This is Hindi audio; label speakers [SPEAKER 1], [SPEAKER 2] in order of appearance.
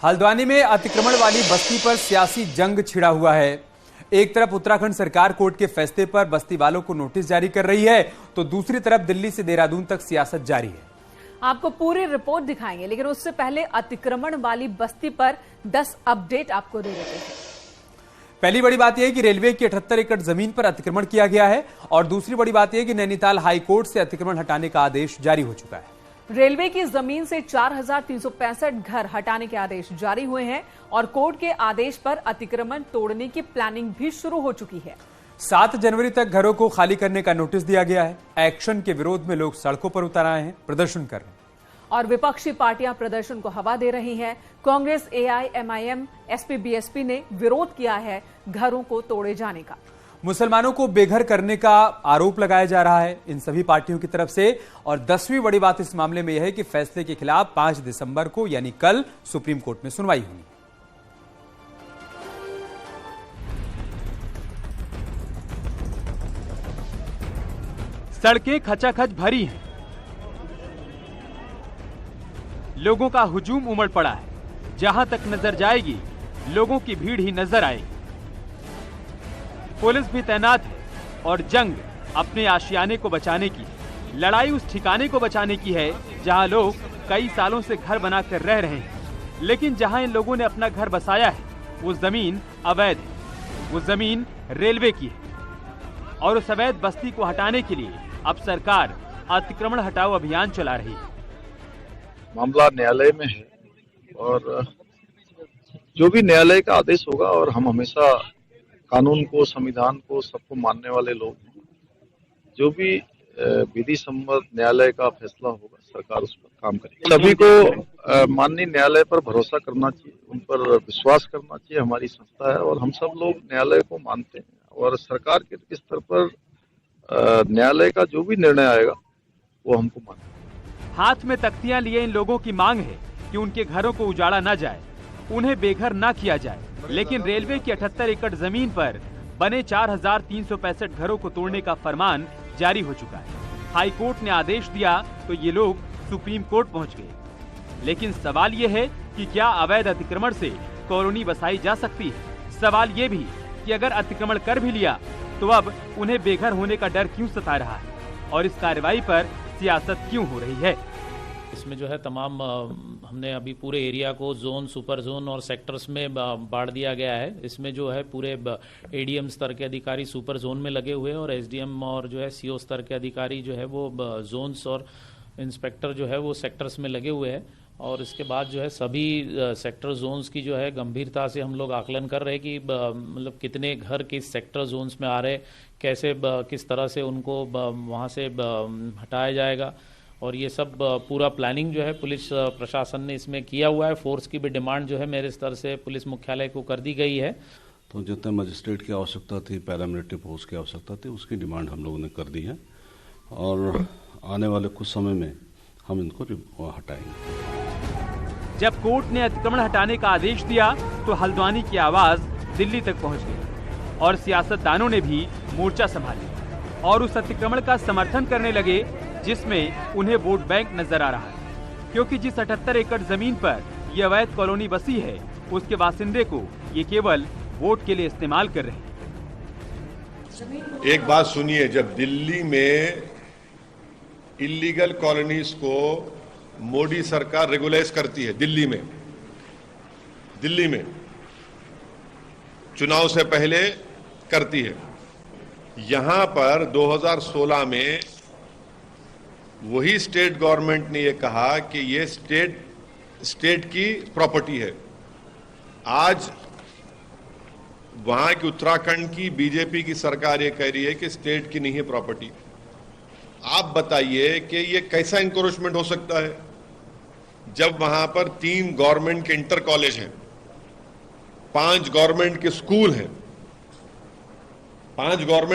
[SPEAKER 1] हल्द्वानी में अतिक्रमण वाली बस्ती पर सियासी जंग छिड़ा हुआ है। एक तरफ उत्तराखंड सरकार कोर्ट के फैसले पर बस्ती वालों को नोटिस जारी कर रही है, तो दूसरी तरफ दिल्ली से देहरादून तक सियासत जारी है।
[SPEAKER 2] आपको पूरी रिपोर्ट दिखाएंगे, लेकिन उससे पहले अतिक्रमण वाली बस्ती पर 10 अपडेट आपको दे देते हैं।
[SPEAKER 1] पहली बड़ी बात यह है कि रेलवे की 78 एकड़ जमीन पर अतिक्रमण किया गया है, और दूसरी बड़ी बात यह है कि नैनीताल हाईकोर्ट से अतिक्रमण हटाने का आदेश जारी हो चुका है।
[SPEAKER 2] रेलवे की जमीन से 4365 घर हटाने के आदेश जारी हुए हैं और कोर्ट के आदेश पर अतिक्रमण तोड़ने की प्लानिंग भी शुरू हो चुकी है।
[SPEAKER 1] 7 जनवरी तक घरों को खाली करने का नोटिस दिया गया है। एक्शन के विरोध में लोग सड़कों पर उतर आए हैं, प्रदर्शन कर रहे हैं
[SPEAKER 2] और विपक्षी पार्टियां प्रदर्शन को हवा दे रही हैं। कांग्रेस, एआईएमआईएम, एसपी, बीएसपी ने विरोध किया है घरों को तोड़े जाने का।
[SPEAKER 1] मुसलमानों को बेघर करने का आरोप लगाया जा रहा है इन सभी पार्टियों की तरफ से। और 10वीं बड़ी बात इस मामले में यह है कि फैसले के खिलाफ 5 दिसंबर को यानी कल सुप्रीम कोर्ट में सुनवाई होगी। सड़कें खचाखच भरी हैं, लोगों का हुजूम उमड़ पड़ा है। जहां तक नजर जाएगी लोगों की भीड़ ही नजर आएगी। पुलिस भी तैनात है और जंग अपने आशियाने को बचाने की, लड़ाई उस ठिकाने को बचाने की है जहां लोग कई सालों से घर बनाकर रह रहे हैं। लेकिन जहां इन लोगों ने अपना घर बसाया है वो जमीन अवैध है, वो जमीन रेलवे की है। और उस अवैध बस्ती को हटाने के लिए अब सरकार अतिक्रमण हटाओ अभियान चला रही है।
[SPEAKER 3] मामला न्यायालय में है और जो भी न्यायालय का आदेश होगा, और हम हमेशा कानून को, संविधान को, सबको मानने वाले लोग हैं। जो भी विधि सम्मत न्यायालय का फैसला होगा सरकार उस पर काम करेगी। सभी को माननीय न्यायालय पर भरोसा करना चाहिए, उन पर विश्वास करना चाहिए। हमारी संस्था है और हम सब लोग न्यायालय को मानते हैं और सरकार के स्तर पर न्यायालय का जो भी निर्णय आएगा वो हमको मानना है।
[SPEAKER 1] हाथ में तख्तियां लिए इन लोगों की मांग है कि उनके घरों को उजाड़ा न जाए, उन्हें बेघर न किया जाए। लेकिन रेलवे की 78 एकड़ जमीन पर बने 4365 घरों को तोड़ने का फरमान जारी हो चुका है। हाई कोर्ट ने आदेश दिया तो ये लोग सुप्रीम कोर्ट पहुंच गए। लेकिन सवाल ये है कि क्या अवैध अतिक्रमण से कॉलोनी बसाई जा सकती है? सवाल ये भी कि अगर अतिक्रमण कर भी लिया तो अब उन्हें बेघर होने का डर क्यों सता रहा है और इस कार्रवाई पर सियासत क्यों हो रही है?
[SPEAKER 4] इसमें जो है तमाम हमने अभी पूरे एरिया को जोन, सुपर जोन और सेक्टर्स में बांट दिया गया है। इसमें जो है पूरे एडीएम स्तर के अधिकारी सुपर जोन में लगे हुए हैं और एसडीएम और जो है सीओ स्तर के अधिकारी जो है वो जोन्स और इंस्पेक्टर जो है वो सेक्टर्स में लगे हुए हैं। और इसके बाद जो है सभी सेक्टर जोन्स की जो है गंभीरता से हम लोग आकलन कर रहे हैं कि मतलब कितने घर किस सेक्टर जोन्स में आ रहे, कैसे किस तरह से उनको वहाँ से हटाया जाएगा। और ये सब पूरा प्लानिंग जो है पुलिस प्रशासन ने इसमें किया हुआ है। फोर्स की भी डिमांड जो है मेरे स्तर से पुलिस मुख्यालय को कर दी गई है।
[SPEAKER 5] तो जितने मजिस्ट्रेट की आवश्यकता थी, पैरामिलिट्री फोर्स की आवश्यकता थी, उसकी डिमांड हम लोगों ने कर दी है और आने वाले कुछ समय में हम इनको हटाएंगे।
[SPEAKER 1] जब कोर्ट ने अतिक्रमण हटाने का आदेश दिया तो हल्द्वानी की आवाज दिल्ली तक पहुंच गई और सियासतदानों ने भी मोर्चा संभाल लिया और उस अतिक्रमण का समर्थन करने लगे जिसमें उन्हें वोट बैंक नजर आ रहा है। क्योंकि जिस 78 एकड़ जमीन पर यह अवैध कॉलोनी बसी है उसके बासिंदे को ये केवल वोट के लिए इस्तेमाल कर रहे हैं।
[SPEAKER 6] एक बात सुनिए, जब दिल्ली में इलीगल कॉलोनीज को मोदी सरकार रेगुलाइज करती है, दिल्ली में चुनाव से पहले करती है, यहां पर 2016 में वही स्टेट गवर्नमेंट ने ये कहा कि ये स्टेट की प्रॉपर्टी है। आज वहां की उत्तराखंड की बीजेपी की सरकार ये कह रही है कि स्टेट की नहीं है प्रॉपर्टी। आप बताइए कि ये कैसा इंक्रोचमेंट हो सकता है जब वहां पर 3 गवर्नमेंट के इंटर कॉलेज हैं, 5 गवर्नमेंट के स्कूल हैं, 5 गवर्नमेंट